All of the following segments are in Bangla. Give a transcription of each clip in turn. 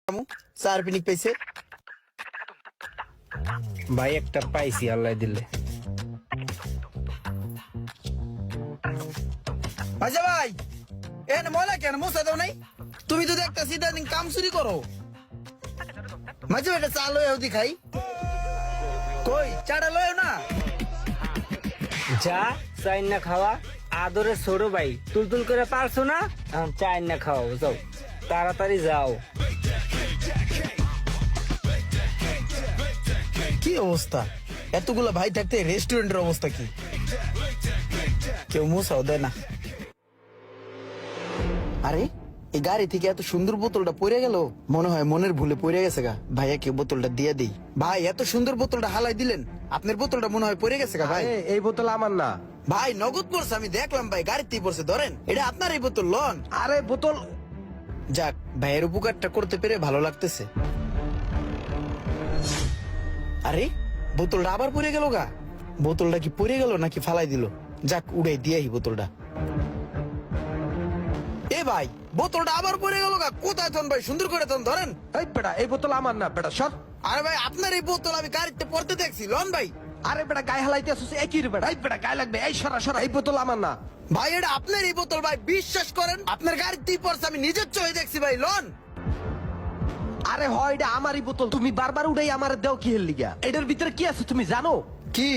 চার পিনিক পাইছে ভাই একটা পাইছি আল্লাহ দিলে। আচ্ছা ভাই এখানে ময়লা কেন মুছা দাও নাই? তুমি তো দেখতেছি দিন কাম চুরি করো। মাঝে একটা চা লয়ে দি খাই। কই চাটা লয়ে না? যা চাই না খাওয়া আদরে ছোট ভাই তুলতুল করে পারছো না, চাই না খাওয়া যাও তাড়াতাড়ি যাও। কি অবস্থা? এতগুলো ভাই থাকতে রেস্টুরেন্টের অবস্থা কি? কেউ মুছাও দেয় না। আরে এই গাড়ি থেকে এত সুন্দর বোতলটা পড়ে গেল, মনে হয় মনের ভুলে পড়ে গেছে গা। ভাইয়াকে বোতলটা দিয়ে দিই। ভাই এত সুন্দর বোতলটা হালাই দিলেন, আপনার বোতলটা মনে হয় পড়ে গেছে গা। ভাই এই বোতল আমার না ভাই নগদ পড়ছে, আমি দেখলাম ভাই গাড়িতেই পড়ছে। ধরেন এটা আপনার এই বোতল লন। আরে বোতল যাক ভাইয়ের উপকারটা করতে পেরে ভালো লাগতেছে। আরে বোতলটা আবার পড়ে গেল গা। বোতলটা কি পড়ে গেল নাকি ফালাই দিল? যাক উড়াই দিয়াই বোতলটা। এ ভাই বোতলটা আবার পড়ে গেল গা। কোথায় তন ভাই? সুন্দর করে তন ধরেন। এই বেটা এই বোতল আমার না বেটা সর। আরে ভাই আপনার এই বোতল আমি গাড়িতে পড়তে দেখছি, লন ভাই। আরে বেটা গায়ে হালাইতে আসছিস একই রে বেটা। এই বেটা গায়ে লাগবে, এই সরা সরা, এই বোতল আমার না ভাই এটা আপনার এই বোতল ভাই, বিশ্বাস করেন আপনার গাড়িতেই পড়ছে, আমি নিজের চোখে দেখছি ভাই, লন। আরে হয় এটা আমারই বোতল, তুমি বারবার উড়াই আমার দেও কি হেল লিগা? এটার ভিতরে কি আছে তুমি জানো? কি?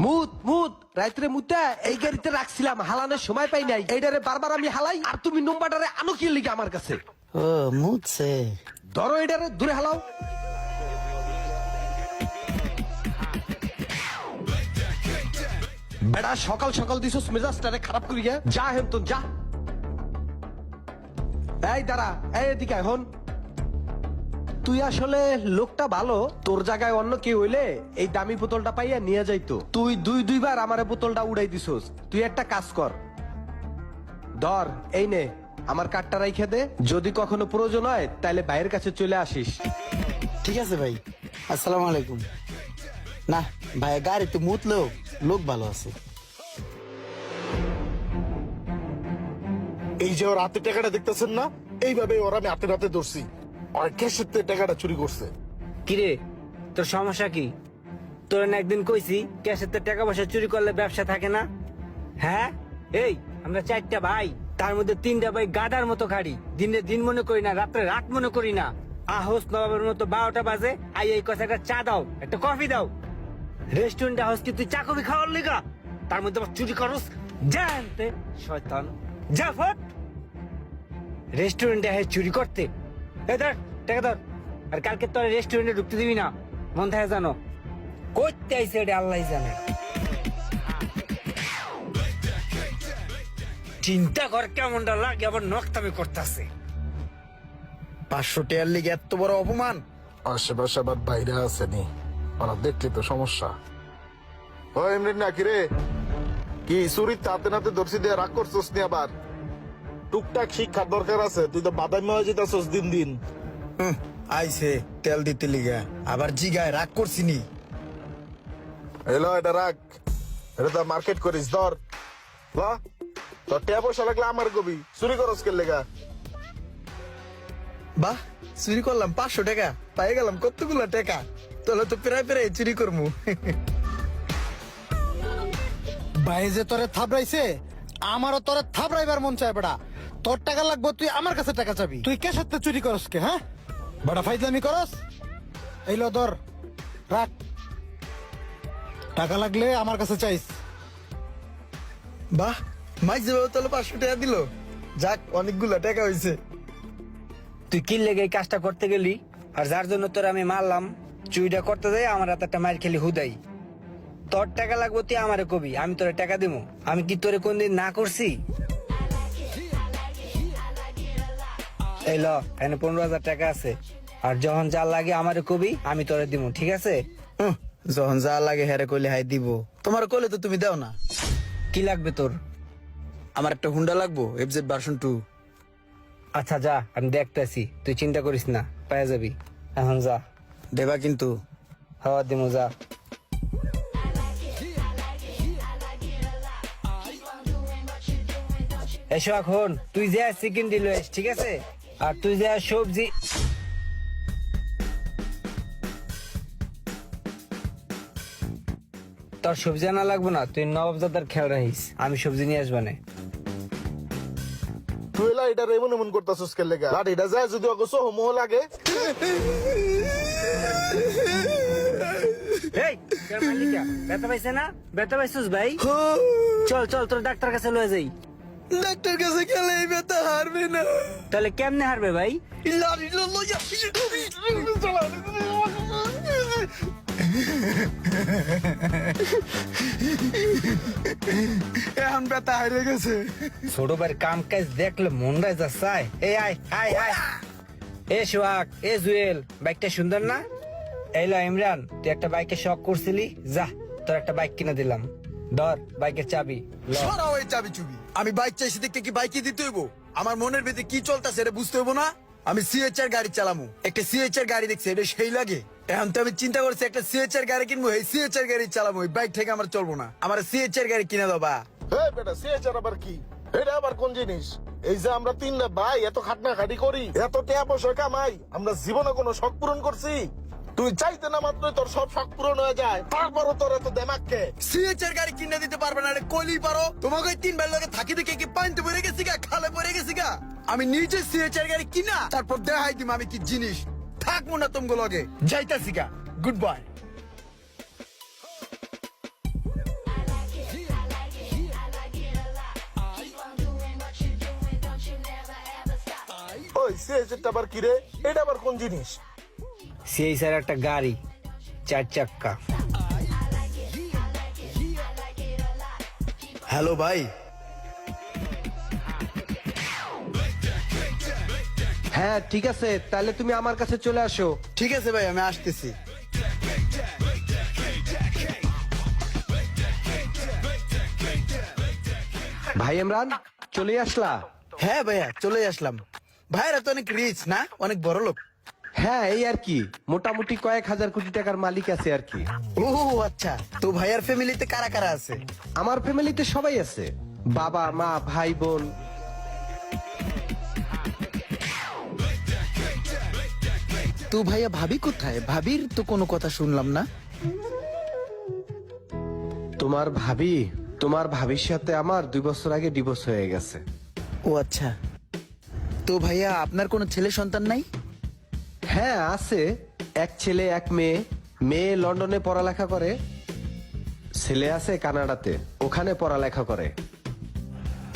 মুত মুত রাত্রে মুতে এই গাড়িতে রাখছিলাম, হালানোর সময় পাই নাই। এইটারে বারবার আমি হালাই আর তুমি নম্বরটারে আনো কি লিগা আমার কাছে? ও মুছে ধরো এটারে দূরে হালাও। বেটা সকাল সকাল দিছস মেজাজটারে খারাপ করিয়া। যা হেন তো যা। এই দাঁড়া, এই এদিকে এখন। তুই আসলে লোকটা ভালো, তোর জায়গায় অন্য কেউ হইলে এই দামি বোতলটা পাইয়া নিয়ে যাইতো। তুই দুইবার আমার বোতলটা উড়াই দিছস। তুই একটা কাজ কর, ধর এই নে আমার কার্ডটা রাইখে দে। যদি কখনো প্রয়োজন হয় তাহলে ভাইয়ের কাছে চলে আসিস। ঠিক আছে ভাই, আসসালামু আলাইকুম। না ভাই গাড়িতে মুতলেও লোক ভালো আছে। এই যে ওর হাতে টাকাটা দেখতেছেন না, এইভাবে ওরা আমি হাতে হাতে ধরছি। আর ক্যাশের থেকে টাকাটা চুরি করছে। কিরে তোর সমস্যা কি? তোর না একদিন কইছি ক্যাশের টাকা পয়সা চুরি করলে ব্যবসা থাকে না? হ্যাঁ এই আমরা চারটা ভাই, তার মধ্যে তিনটা ভাই গাদার মতো খাড়ি। দিনে দিন মনে করি না, রাত্রে রাত মনে করি না। আহস নবাবের মতো 12টা বাজে আই এই কথা একটা চা দাও, একটা কফি দাও। রেস্টুরেন্টে হাউস কি তুই চা কফি খাওয়ার লিগা? তার মধ্যে আবার চুরি করস? জানতে শয়তান যা ফট। রেস্টুরেন্টে হ্যাঁ চুরি করতে? এই ধর টাকা ধর। আর কালকে তোর রেস্টুরেন্টে ঢুকতে দিবি না, মন থাকে জানো। করতে আইসে এটা আল্লাহ জানে। চিন্তা কর কেমনটা লাগে, আবার নকতামি করতেছে। 500 টাকার লিগে এত বড় অপমান? আশেপাশে আবার বাইরে আসেনি, ওরা দেখলে তো সমস্যা। ও এমনি নাকি রে? কি চুরির হাতে নাতে ধরছি দিয়ে রাগ করছিস নি? আবার টুকটাক শিক্ষার দরকার আছে, তুই তো বাদাম হয়ে যেতেছিস দিন দিন। আইছে তেল দিতে লিগা, আবার জিগায় রাগ করছিনি। এলো এটা রাখ, এটা তো মার্কেট করিস। ধর তোর টাকা পয়সা লাগলে আমার কবি, চুরি করস কে লেগা? বাহ চুরি করলাম 500 টাকা, পাই গেলাম কতগুলো টাকা। তাহলে তো প্রায় প্রায় চুরি করবো। ভাই যে তোরে থাপড়াইছে, আমারও তোরে থাপড়াইবার মন চায়। বেটা তোর টাকা লাগবে, তুই আমার কাছে টাকা চাবি? তুই কে সাথে চুরি করস কে? হ্যাঁ বড় ফাইজলামি করস? এইলো ধর রাখ, টাকা লাগলে আমার কাছে চাইস। বাহ মাইক যাবে তাহলে 500 টাকা দিল। যাক অনেকগুলো টাকা হয়েছে। তুই কি লেগে এই কাজটা করতে গেলি? আর যার জন্য তোর আমি মারলাম, চুরিটা করতে যাই আমার হাতে একটা মার খেলি হুদাই। তোর টাকা লাগবে তুই আমারে কবি, আমি তোরে টাকা দিব। আমি কি তোরে কোনদিন না করছি? এই ল এখানে 15,000 টাকা আছে। আর যখন যা লাগে আমারে কবি, আমি তোরে দিব, ঠিক আছে? যখন যা লাগে হেরে কইলে হাই দিব। তোমার কইলে তো তুমি দাও না। কি লাগবে তোর? আমার একটা হুন্ডা লাগবো, FZ ভার্সন 2। আচ্ছা যা, আমি দেখতেছি, তুই চিন্তা করিস না, পেয়ে যাবি। এখন যা। দেবা কিন্তু? হওয়া দিমু, যা। এসো এখন তুই যা চিকেন ডিল, ঠিক আছে? আর তুই যা সবজি তোর সবজি আনা লাগবো না, তুই নবাবজাদার খেয়াল রাখিস, আমি সবজি নিয়ে আসবো না। তুই এলা এটা এমন এমন করতেছিস কে লেগা লাঠিটা যায় যদি ওকে সোহমোহ লাগে। এই তোর মালিকা ব্যথা পাইছে না? ব্যথা পাইছিস ভাই? চল চল তোর ডাক্তার কাছে লয়ে যাই। ডাক্তার কাছে গেলে এই ব্যথা হারবে না। তাহলে কেমনে হারবে ভাই? এখন ব্যথা হারিয়ে গেছে। ছোট ভাইয়ের কাম কাজ দেখলে মনটাই যা চায়। এই আয় আয় আয়, এ সোহাগ, এ জুয়েল, বাইকটা সুন্দর না? এইলো ইমরান, তুই একটা বাইকে শখ করছিলি, যা তোর একটা বাইক কিনে দিলাম, ধর বাইকের চাবি ল। সরাও এই চাবি চুবি। আমি বাইক চাইছি দেখতে কি বাইকই দিতে হইব? আমার মনের ভিতরে কি চলতেছে এটা বুঝতে হইব না? আমি সিএচআর গাড়ি চালামু, একটা সিএচআর গাড়ি দেখছি, এটা সেই লাগে। এখন তো আমি চিন্তা করছি একটা সিএচআর গাড়ি কিনবো, এই সিএচআর গাড়ি চালামু, এই বাইক থেকে আমার চলবো না। আমার সিএচআর গাড়ি কিনে দেবা। এই বেটা সিএচআর আবার কি? এটা আবার কোন জিনিস? এই যে আমরা তিনটা ভাই এত খাটনা খাটি করি, এত টাকা পয়সা কামাই, আমরা জীবনে কোনো শখ পূরণ করছি? তুই চাইতে না মাত্রই তোর সব শখ পূরণ হয়ে যায়, তারপরও তোর এত দেমাক কে? সিএচআর গাড়ি কিনে দিতে পারবে না, এটা কলি পারো? তোমাকে ওই 3 ভাই লগে থাকি দেখে কি পানিতে পড়ে গেছি গা, খালে পড়ে গেছি গা? আমি নিজে সিএচআর গাড়ি কিনা তারপর দেখাই দিম আমি কি জিনিস। থাকবো না তোমাকে লগে, যাইতাছি গা, গুড বাই। ওই সিএচআরটা আবার কি রে? এটা আবার কোন জিনিস? সেই স্যার একটা গাড়ি, 4 চাক্কা। হ্যালো ভাই। হ্যাঁ ঠিক আছে, তাহলে তুমি আমার কাছে চলে আসো। ঠিক আছে ভাই, আমি আসতেছি। ভাই ইমরান, চলে আসলা? হ্যাঁ ভাইয়া, চলে আসলাম। ভাইরা তো অনেক রিচ না, অনেক বড় লোক। হ্যাঁ এই আর কি, মোটামুটি কয়েক হাজার কোটি টাকার মালিক আছে আর কি। ও আচ্ছা, তো ভাইয়ার ফ্যামিলিতে কারা কারা আছে? আমার ফ্যামিলিতে সবাই আছে, বাবা মা ভাই বোন। তো ভাইয়া ভাবি কোথায়? ভাবির তো কোনো কথা শুনলাম না। তোমার ভাবির সাথে আমার 2 বছর আগে ডিভোর্স হয়ে গেছে। ও আচ্ছা, তো ভাইয়া আপনার কোনো ছেলে সন্তান নাই? হ্যাঁ আছে, এক ছেলে এক মেয়ে। মেয়ে লন্ডনে পড়ালেখা করে, ছেলে আছে কানাডাতে, ওখানে পড়ালেখা করে।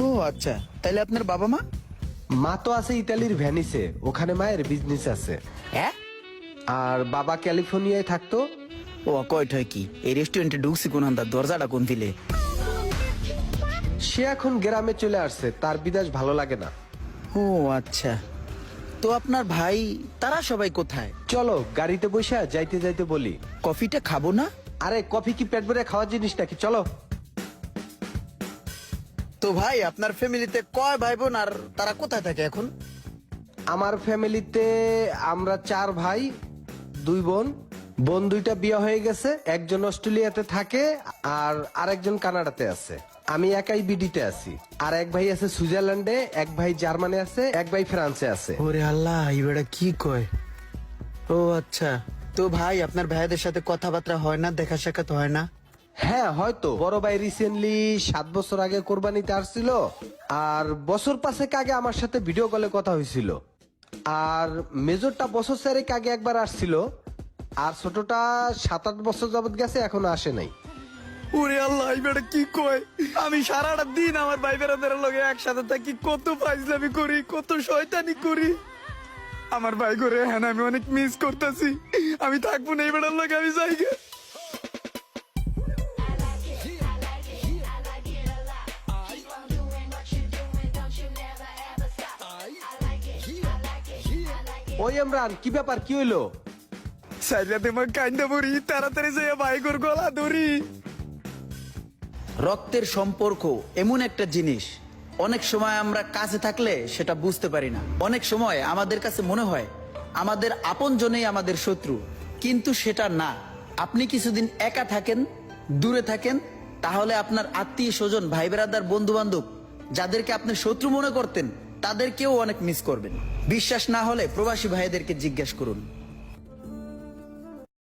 ও আচ্ছা, তাহলে আপনার বাবা মা? মা তো আছে ইতালির ভ্যানিসে, ওখানে মায়ের বিজনেস আছে। হ্যাঁ, আর বাবা ক্যালিফোর্নিয়ায় থাকতো। ও কয়টা হয় কি? এই রেস্টুরেন্টে ঢুকছি কোন আন্দার, দরজাটা কোন দিলে? সে এখন গ্রামে চলে আসছে, তার বিদেশ ভালো লাগে না। ও আচ্ছা, তো আপনার ভাই তারা সবাই কোথায়? চলো গাড়িতে বসে যাইতে যাইতে বলি। কফিটা খাবো না? আরে কফি কি পেট ভরে খাওয়ার জিনিস নাকি, চলো। তো ভাই আপনার ফ্যামিলিতে কয় ভাই বোন আর তারা কোথায় থাকে এখন? আমার ফ্যামিলিতে আমরা 4 ভাই 2 বোন। বোন 2টা বিয়ে হয়ে গেছে, একজন অস্ট্রেলিয়াতে থাকে আর আরেকজন কানাডাতে আছে। আমি একাই বিডিতে আছি। আর এক ভাই আছে সুইজারল্যান্ডে, এক ভাই জার্মানি আছে, এক ভাই ফ্রান্সে আছে। ওরে আল্লাহ, এবারে কি কয়? ও আচ্ছা, তো ভাই আপনার ভাইদের সাথে কথাবার্তা হয় না, দেখা সাক্ষাৎ হয় না? হ্যাঁ হয়তো, বড় ভাই রিসেন্টলি 7 বছর আগে কোরবানিতে আসছিল, আর বছর 5 আগে আমার সাথে ভিডিও কলে কথা হয়েছিল। আর মেজরটা বছর 4 আগে একবার আসছিল, আর ছোটটা 7-8 বছর যাবত গেছে, এখনো আসে নাই। ওরে আল্লাহ, এবারে কি কয়? আমি সারাটা দিন আমার ভাই বেড়াদের লগে একসাথে থাকি, কত ফাইজলামি করি, কত শয়তানি করি। আমার ভাই করে হ্যাঁ আমি অনেক মিস করতেছি। আমি থাকবো না এই বেড়ার লগে, আমি যাই গে। ওই ইমরান, কি ব্যাপার, কি হইলো? সাইরাতে মা কান্দা পড়ি, তাড়াতাড়ি যাইয়া ভাই গোর গলা ধরি। রক্তের সম্পর্ক এমন একটা জিনিস, অনেক সময় আমরা কাছে থাকলে সেটা বুঝতে পারি না। অনেক সময় আমাদের কাছে মনে হয় আমাদের আপনজনেই আমাদের শত্রু, কিন্তু সেটা না। আপনি কিছুদিন একা থাকেন, দূরে থাকেন, তাহলে আপনার আত্মীয় স্বজন, ভাই বেড়াদার, বন্ধু বান্ধব যাদেরকে আপনি শত্রু মনে করতেন তাদেরকেও অনেক মিস করবেন। বিশ্বাস না হলে প্রবাসী ভাইদেরকে জিজ্ঞেস করুন।